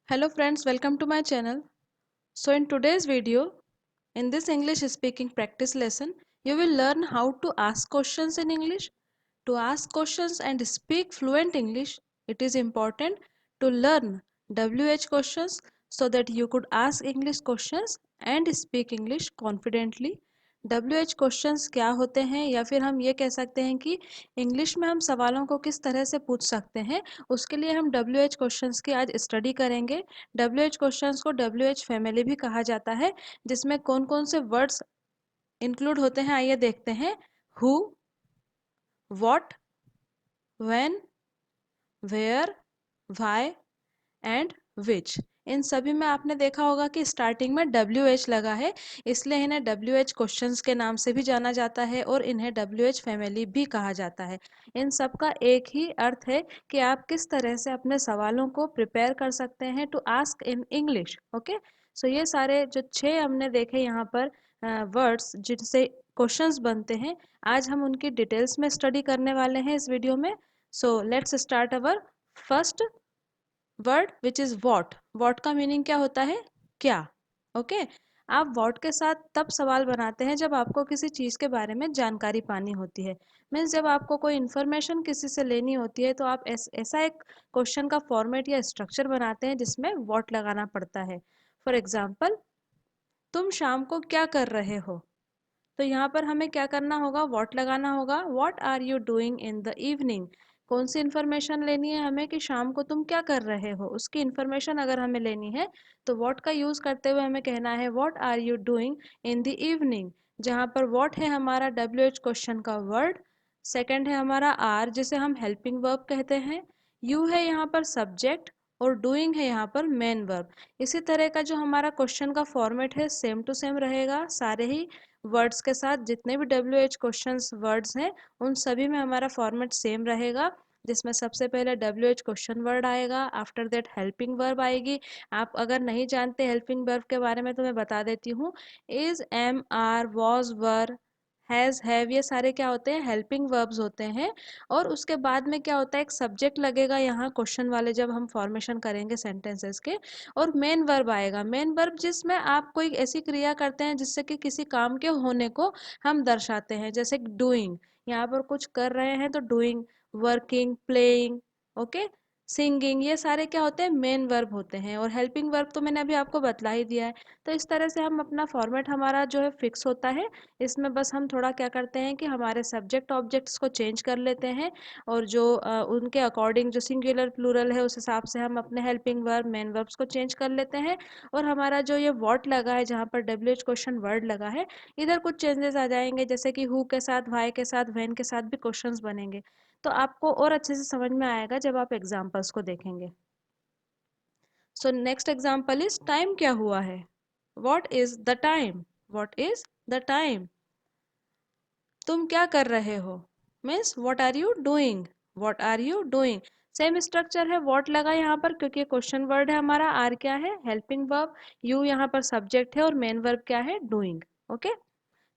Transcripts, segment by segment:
Hello friends, welcome to my channel. So in today's video, in this English speaking practice lesson, you will learn how to ask questions in English. To ask questions and speak fluent English, it is important to learn WH questions so that you could ask English questions and speak English confidently. WH questions क्या होते हैं या फिर हम ये कह सकते हैं कि इंग्लिश में हम सवालों को किस तरह से पूछ सकते हैं, उसके लिए हम WH क्वेश्चंस की आज स्टडी करेंगे। WH क्वेश्चंस को WH फैमिली भी कहा जाता है, जिसमें कौन कौन से वर्ड्स इंक्लूड होते हैं आइए देखते हैं। Who, what, when, where, why and which. इन सभी में आपने देखा होगा कि स्टार्टिंग में WH लगा है, इसलिए इन्हें WH क्वेश्चंस के नाम से भी जाना जाता है और इन्हें WH फैमिली भी कहा जाता है। इन सब का एक ही अर्थ है कि आप किस तरह से अपने सवालों को प्रिपेयर कर सकते हैं to ask in English. Okay, so ये सारे जो 6 हमने देखे यहाँ पर वर्ड्स जिनसे क्वेश्चंस बनते हैं, आज हम उनकी डिटेल्स में स्टडी करने वाले हैं इस वीडियो में। So let's start our first word which is what का मीनिंग क्या होता है? क्या। ओके, आप वॉट के साथ तब सवाल बनाते हैं जब आपको किसी चीज़ के बारे में जानकारी पानी होती है। मीन्स जब आपको कोई इन्फॉर्मेशन किसी से लेनी होती है तो आप ऐसा एक क्वेश्चन का फॉर्मेट या स्ट्रक्चर बनाते हैं जिसमें वॉट लगाना पड़ता है। फॉर एग्जाम्पल, तुम शाम को क्या कर रहे हो? तो यहाँ पर हमें क्या करना होगा? व्हाट लगाना होगा। What are you doing in the evening? कौन सी इन्फॉर्मेशन लेनी है हमें कि शाम को तुम क्या कर रहे हो, उसकी इन्फॉर्मेशन अगर हमें लेनी है तो व्हाट का यूज करते हुए हमें कहना है what are you doing in the evening. जहाँ पर व्हाट है हमारा WH क्वेश्चन का वर्ड, सेकंड है हमारा आर जिसे हम हेल्पिंग वर्ब कहते हैं, यू है यहाँ पर सब्जेक्ट और डूइंग है यहाँ पर मेन वर्ब। इसी तरह का जो हमारा क्वेश्चन का फॉर्मेट है सेम टू सेम रहेगा सारे ही वर्ड्स के साथ। जितने भी WH क्वेश्चंस वर्ड्स हैं उन सभी में हमारा फॉर्मेट सेम रहेगा, जिसमें सबसे पहले WH क्वेश्चन वर्ड आएगा, आफ्टर दैट हेल्पिंग वर्ब आएगी। आप अगर नहीं जानते हेल्पिंग वर्ब के बारे में तो मैं बता देती हूँ। Is, am, are, was, were, has, have, ये सारे क्या होते हैं? हेल्पिंग वर्ब्स होते हैं। और उसके बाद में क्या होता है? एक सब्जेक्ट लगेगा यहाँ क्वेश्चन वाले जब हम फॉर्मेशन करेंगे सेंटेंसेस के, और मेन वर्ब आएगा। मेन वर्ब जिसमें आप कोई ऐसी क्रिया करते हैं जिससे कि किसी काम के होने को हम दर्शाते हैं, जैसे डूइंग। यहाँ पर कुछ कर रहे हैं तो doing, working, playing, okay, singing, ये सारे क्या होते हैं? मेन वर्ब होते हैं। और हेल्पिंग वर्ब तो मैंने अभी आपको बतला ही दिया है। तो इस तरह से हम अपना फॉर्मेट हमारा जो है फिक्स होता है। इसमें बस हम थोड़ा क्या करते हैं कि हमारे सब्जेक्ट ऑब्जेक्ट्स को चेंज कर लेते हैं, और जो उनके अकॉर्डिंग जो सिंगुलर प्लूरल है उस हिसाब से हम अपने हेल्पिंग वर्ब मेन वर्ब्स को चेंज कर लेते हैं। और हमारा जो ये वॉट लगा है जहाँ पर WH क्वेश्चन वर्ड लगा है, इधर कुछ चेंजेस आ जाएंगे, जैसे कि हु के साथ, वाई के साथ, व्हेन के साथ भी क्वेश्चंस बनेंगे। तो आपको और अच्छे से समझ में आएगा जब आप एग्जाम्पल्स को देखेंगे। So next example is time क्या हुआ है? What is the time? What is the time? तुम क्या कर रहे हो? Means what are you doing? What are you doing? Same structure है, व्हाट लगा यहाँ पर क्योंकि क्वेश्चन वर्ड है हमारा, आर क्या है? हेल्पिंग वर्ब, यू यहाँ पर सब्जेक्ट है और मेन वर्ब क्या है? डूइंग। ओके,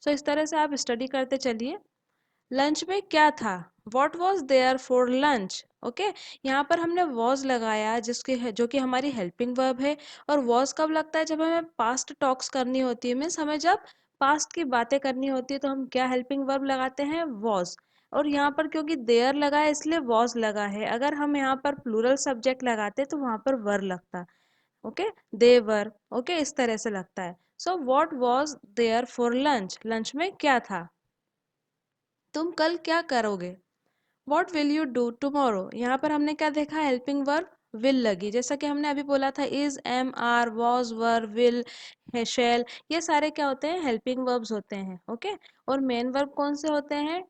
सो इस तरह से आप स्टडी करते चलिए। लंच में क्या था? What was there for lunch? Okay, यहाँ पर हमने वॉज लगाया जो कि हमारी हेल्पिंग वर्ब है। और वॉज कब लगता है? जब हमें पास्ट टॉक्स करनी होती है, मीन्स हमें जब पास्ट की बातें करनी होती है तो हम क्या हेल्पिंग वर्ब लगाते हैं? वॉज। और यहाँ पर क्योंकि देयर लगा है इसलिए वॉज लगा है। अगर हम यहाँ पर प्लूरल सब्जेक्ट लगाते तो वहां पर वर लगता। ओके, दे वर। ओके, इस तरह से लगता है। So what was there for lunch? Lunch में क्या था? तुम कल क्या करोगे? What will you do tomorrow? यहाँ पर हमने क्या देखा? हेल्पिंग वर्ब विल लगी, जैसा कि हमने अभी बोला था is, am, are, was, were, will, shall, ये सारे क्या होते हैं? हेल्पिंग वर्ब्स होते हैं। ओके, और मेन वर्ब कौन से होते हैं?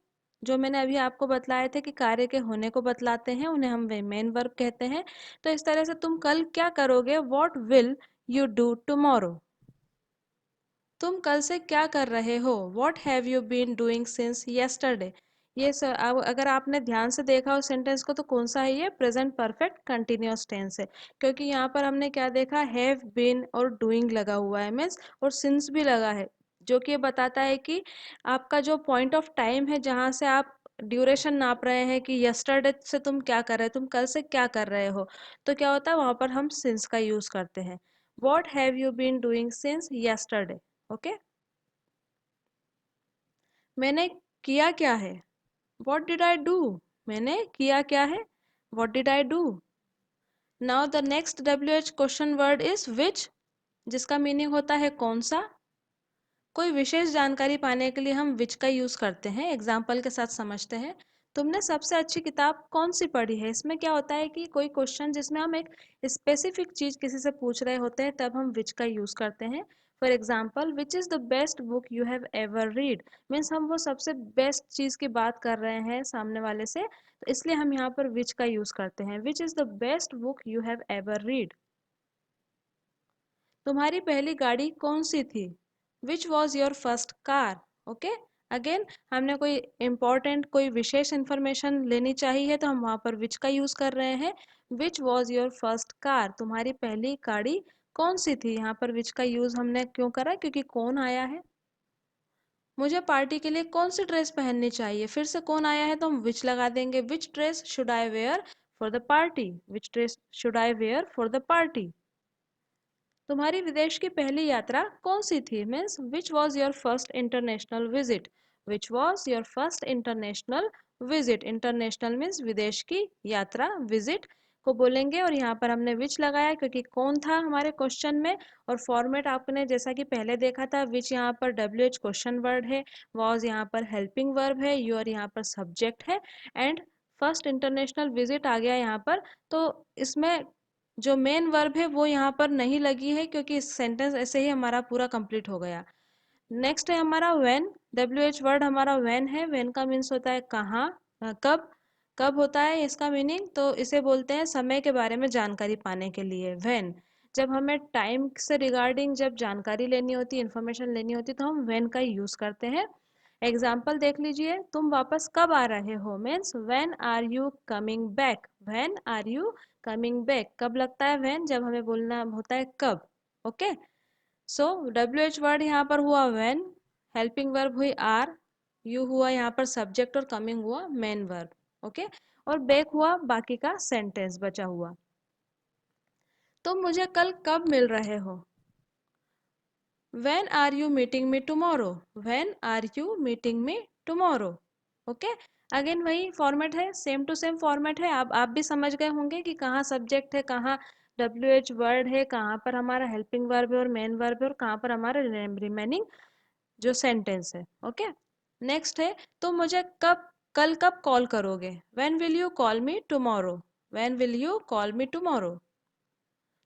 जो मैंने अभी आपको बतलाए थे कि कार्य के होने को बतलाते हैं, उन्हें हम मेन वर्ब कहते हैं। तो इस तरह से तुम कल क्या करोगे? What will you do tomorrow? तुम कल से क्या कर रहे हो? What have you been doing since yesterday? ये अब अगर आपने ध्यान से देखा उस सेंटेंस को तो कौन सा है? ये प्रेजेंट परफेक्ट कंटिन्यूअस टेंस है, क्योंकि यहाँ पर हमने क्या देखा? हैव बीन और डूइंग लगा हुआ है, मीन्स, और सिंस भी लगा है, जो कि ये बताता है कि आपका जो पॉइंट ऑफ टाइम है जहाँ से आप ड्यूरेशन नाप रहे हैं कि यस्टरडे से तुम क्या कर रहे हो, तुम कल से क्या कर रहे हो, तो क्या होता है वहां पर हम सिंस का यूज करते हैं। What have you been doing since yesterday. Okay, मैंने किया क्या है, वॉट डिड आई डू। मैंने किया क्या है, what did I do. Now the next WH question word is which, जिसका मीनिंग होता है कौन सा। कोई विशेष जानकारी पाने के लिए हम विच का यूज करते हैं। एग्जाम्पल के साथ समझते हैं। तुमने सबसे अच्छी किताब कौन सी पढ़ी है। इसमें क्या होता है कि कोई क्वेश्चन जिसमें हम एक स्पेसिफिक चीज किसी से पूछ रहे होते हैं तब हम विच का यूज करते हैं। For example, which is the best book you have ever read, means हम वो सबसे बेस्ट चीज की बात कर रहे हैं सामने वाले से, तो इसलिए हम यहाँ पर विच का यूज करते हैं। Which is the best book you have ever read. तुम्हारी पहली गाड़ी कौन सी थी, विच was your first car. Okay, again हमने कोई इंपॉर्टेंट कोई विशेष इंफॉर्मेशन लेनी चाहिए तो हम वहां पर विच का यूज कर रहे हैं। विच वॉज योर फर्स्ट कार, तुम्हारी पहली गाड़ी कौन सी थी। यहाँ पर विच का यूज हमने क्यों करा, क्योंकि कौन आया है। मुझे पार्टी के लिए कौन सी ड्रेस पहननी चाहिए, फिर से कौन आया है तो हम विच लगा देंगे। Which dress should I wear for the party, which dress should I wear for the party. तुम्हारी विदेश की पहली यात्रा कौन सी थी, means which was your first international visit. Which was your first international visit, international means विदेश की यात्रा, विजिट को बोलेंगे और यहाँ पर हमने विच लगाया क्योंकि कौन था हमारे क्वेश्चन में। और फॉर्मेट आपने जैसा कि पहले देखा था, विच यहाँ पर WH क्वेश्चन वर्ड है, वॉज यहाँ पर हेल्पिंग वर्ब है, योर यहाँ पर सब्जेक्ट है, एंड फर्स्ट इंटरनेशनल विजिट आ गया यहाँ पर। तो इसमें जो मेन वर्ब है वो यहाँ पर नहीं लगी है क्योंकि इस सेंटेंस ऐसे ही हमारा पूरा कंप्लीट हो गया। नेक्स्ट है हमारा व्हेन। WH वर्ड हमारा व्हेन है। व्हेन का मीन्स होता है कहाँ, कब। कब होता है इसका मीनिंग, तो इसे बोलते हैं समय के बारे में जानकारी पाने के लिए व्हेन। जब हमें टाइम से रिगार्डिंग जब जानकारी लेनी होती, इंफॉर्मेशन लेनी होती, तो हम व्हेन का यूज करते हैं। एग्जाम्पल देख लीजिए, तुम वापस कब आ रहे हो, means when are you coming back. When are you coming back, कब लगता है व्हेन, जब हमें बोलना होता है कब। ओके, सो WH वर्ड यहाँ पर हुआ व्हेन, हेल्पिंग वर्ब हुई आर, यू हुआ यहाँ पर सब्जेक्ट और कमिंग हुआ मेन वर्ब। ओके, और बैक हुआ बाकी का सेंटेंस बचा हुआ। तुम मुझे कल कब मिल रहे हो, When are you meeting me tomorrow? When are you meeting me tomorrow? Okay, again वही फॉर्मेट है, सेम टू सेम फॉर्मेट है। अब आप भी समझ गए होंगे कि कहाँ सब्जेक्ट है, कहाँ WH वर्ड है, कहाँ पर हमारा हेल्पिंग वर्ब है और मेन वर्ब है, और कहाँ पर हमारा रिमेनिंग जो सेंटेंस है। ओके, नेक्स्ट है, तुम मुझे कल कब कॉल करोगे। When will you call me tomorrow? When will you call me tomorrow?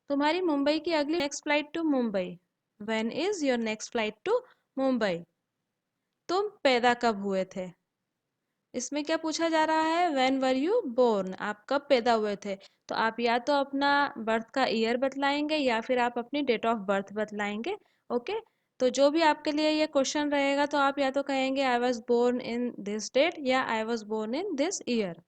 तुम्हारी मुंबई की अगली next flight to Mumbai. When is your next flight to Mumbai. तुम पैदा कब हुए थे। इसमें क्या पूछा जा रहा है, व्हेन वर यू बोर्न, आप कब पैदा हुए थे। तो आप या तो अपना बर्थ का ईयर बतलाएंगे या फिर आप अपनी डेट ऑफ बर्थ बतलाएंगे। ओके, तो जो भी आपके लिए ये क्वेश्चन रहेगा तो आप या तो कहेंगे I was born in this date या I was born in this year.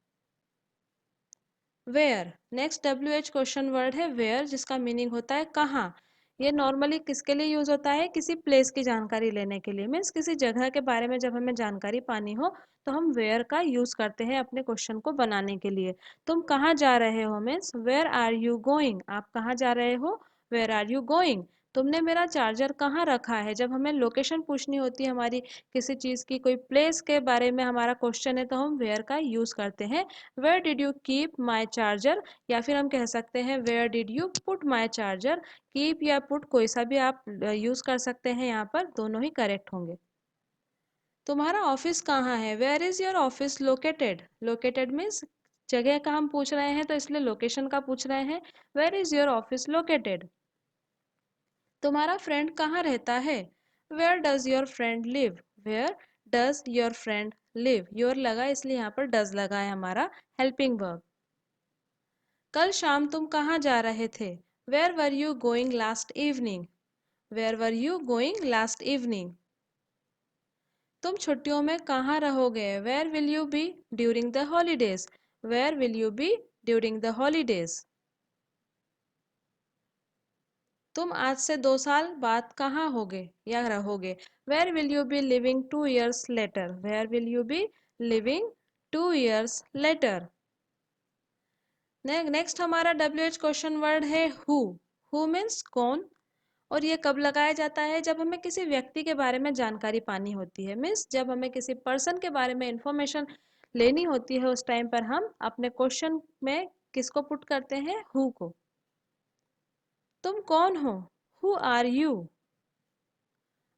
Where, next WH question word है वेयर, जिसका मीनिंग होता है कहाँ। ये नॉर्मली किसके लिए यूज होता है, किसी प्लेस की जानकारी लेने के लिए, मीन्स किसी जगह के बारे में जब हमें जानकारी पानी हो तो हम वेयर का यूज करते हैं अपने क्वेश्चन को बनाने के लिए। तुम कहाँ जा रहे हो, means where are you going, आप कहाँ जा रहे हो, वेयर आर यू गोइंग। तुमने मेरा चार्जर कहाँ रखा है, जब हमें लोकेशन पूछनी होती है हमारी, किसी चीज़ की कोई प्लेस के बारे में हमारा क्वेश्चन है तो हम वेयर का यूज करते हैं। Where did you keep my charger, या फिर हम कह सकते हैं where did you put my charger. Keep या पुट कोई सा भी आप यूज कर सकते हैं, यहाँ पर दोनों ही करेक्ट होंगे। तुम्हारा ऑफिस कहाँ है, where is your office located. Located means जगह का हम पूछ रहे हैं तो इसलिए लोकेशन का पूछ रहे हैं। Where is your office located. तुम्हारा फ्रेंड कहाँ रहता है, where does your friend live. Where does your friend live, your लगा इसलिए यहाँ पर डज लगा है हमारा हेल्पिंग वर्ब। कल शाम तुम कहाँ जा रहे थे, where were you going last evening. Where were you going last evening. तुम छुट्टियों में कहाँ रहोगे, where will you be during the holidays. Where will you be during the holidays. तुम आज से 2 साल बाद कहाँ होगे या रहोगे, where will you be living 2 years later. Where will you be living 2 years later. Next हमारा WH क्वेश्चन वर्ड है हु. हु मीन्स कौन, और ये कब लगाया जाता है? जब हमें किसी व्यक्ति के बारे में जानकारी पानी होती है, मीन्स जब हमें किसी पर्सन के बारे में इंफॉर्मेशन लेनी होती है, उस टाइम पर हम अपने क्वेश्चन में किसको पुट करते हैं? Who co. तुम कौन हो? Who are you?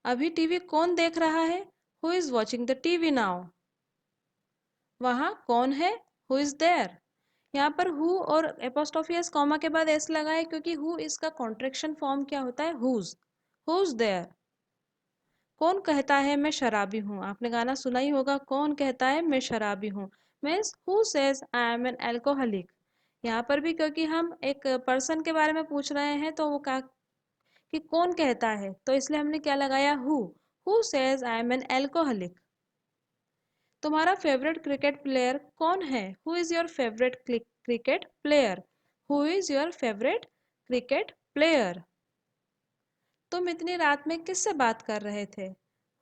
अभी टीवी कौन देख रहा है? Who is watching the TV now? वहाँ कौन है? Who is there? यहाँ पर हु और एपोस्ट्रोफी एस कॉमा के बाद एस लगा है, क्योंकि हु इसका कॉन्ट्रैक्शन फॉर्म क्या होता है? हुज. Who's there? कौन कहता है मैं शराबी हूँ? आपने गाना सुना ही होगा, कौन कहता है मैं शराबी हूँ. Means who says I am N alcoholic. यहाँ पर भी क्योंकि हम एक पर्सन के बारे में पूछ रहे हैं, तो वो कहा कि कौन कहता है, तो इसलिए हमने क्या लगाया? Who says I am N alcoholic. तुम्हारा फेवरेट क्रिकेट प्लेयर कौन है? Who is your favourite cricket player? Who is your favourite cricket player? तुम इतनी रात में किससे बात कर रहे थे?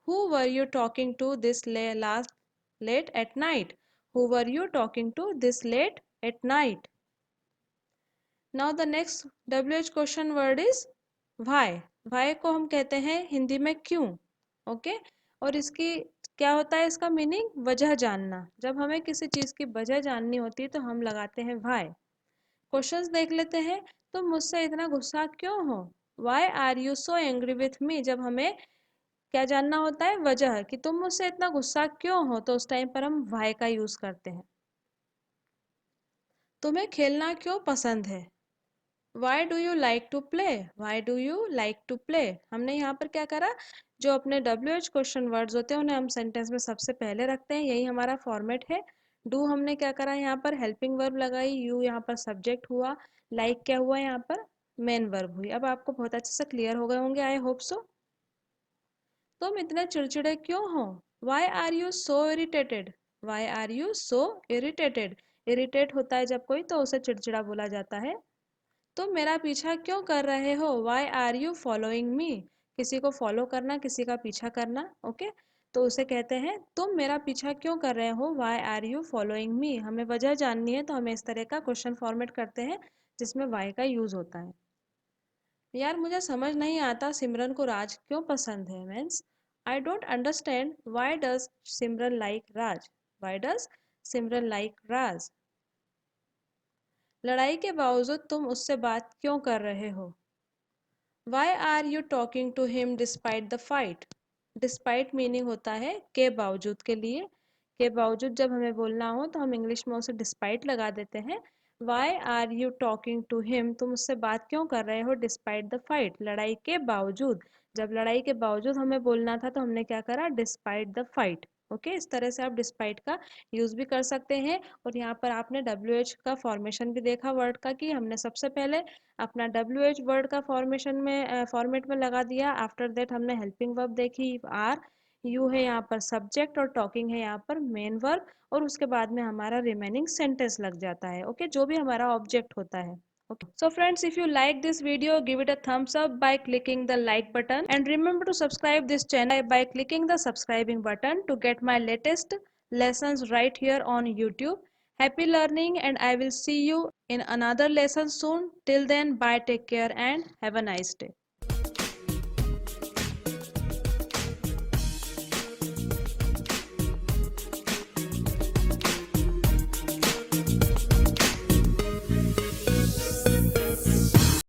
Who were you talking to this late at night? Who were you talking to this late at night? Now the next WH question word is why. Why को हम कहते हैं हिंदी में क्यों. ओके, और इसकी क्या होता है? इसका मीनिंग वजह जानना. जब हमें किसी चीज की वजह जाननी होती है तो हम लगाते हैं why. क्वेश्चंस देख लेते हैं. तुम मुझसे इतना गुस्सा क्यों हो? Why are you so angry with me? जब हमें क्या जानना होता है? वजह, कि तुम मुझसे इतना गुस्सा क्यों हो, तो उस टाइम पर हम वाई का यूज करते हैं. तुम्हें खेलना क्यों पसंद है? Why do you like to play? Why do you like to play? हमने यहाँ पर क्या करा? जो अपने WH क्वेश्चन वर्ड्स होते हैं उन्हें हम सेंटेंस में सबसे पहले रखते हैं, यही हमारा फॉर्मेट है. डू हमने क्या करा? यहाँ पर हेल्पिंग वर्ब लगाई, यू यहाँ पर सब्जेक्ट हुआ, लाइक क्या हुआ? यहाँ पर मेन वर्ब हुई. अब आपको बहुत अच्छे से क्लियर हो गए होंगे, आई होप सो. तुम इतने चिड़चिड़े क्यों हो? Why are you so irritated? Why are you so irritated? Irritate होता है जब कोई, तो उसे चिड़चिड़ा बोला जाता है. तुम मेरा पीछा क्यों कर रहे हो? Why are you following me? किसी को फॉलो करना, किसी का पीछा करना. ओके, तो उसे कहते हैं तुम मेरा पीछा क्यों कर रहे हो? Why are you following me? हमें वजह जाननी है तो हमें इस तरह का क्वेश्चन फॉर्मेट करते हैं जिसमें वाई का यूज होता है. यार मुझे समझ नहीं आता सिमरन को राज क्यों पसंद है. Means I don't understand why does Simran like Raj. Why does Simran like Raj? लड़ाई के बावजूद तुम उससे बात क्यों कर रहे हो? Why are you talking to him despite the fight? Despite meaning होता है के बावजूद के लिए. के बावजूद जब हमें बोलना हो तो हम इंग्लिश में उसे डिस्पाइट लगा देते हैं. Why are you talking to him? तुम उससे बात क्यों कर रहे हो? डिस्पाइट द फाइट, लड़ाई के बावजूद. जब लड़ाई के बावजूद हमें बोलना था तो हमने क्या करा? Despite the fight. ओके, इस तरह से आप डिस्पाइट का यूज भी कर सकते हैं. और यहाँ पर आपने WH का फॉर्मेशन भी देखा वर्ड का, कि हमने सबसे पहले अपना WH वर्ड का फॉर्मेशन में फॉर्मेट में लगा दिया. आफ्टर दैट हमने हेल्पिंग वर्ब देखी, आर. यू है यहाँ पर सब्जेक्ट और टॉकिंग है यहाँ पर मेन वर्ब, और उसके बाद में हमारा रिमेनिंग सेंटेंस लग जाता है. ओके, जो भी हमारा ऑब्जेक्ट होता है. Okay. So friends, if you like this video, give it a thumbs up by clicking the like button, and remember to subscribe this channel by clicking the subscribing button to get my latest lessons right here on YouTube. Happy learning, and I will see you in another lesson soon. Till then, bye, take care, and have a nice day.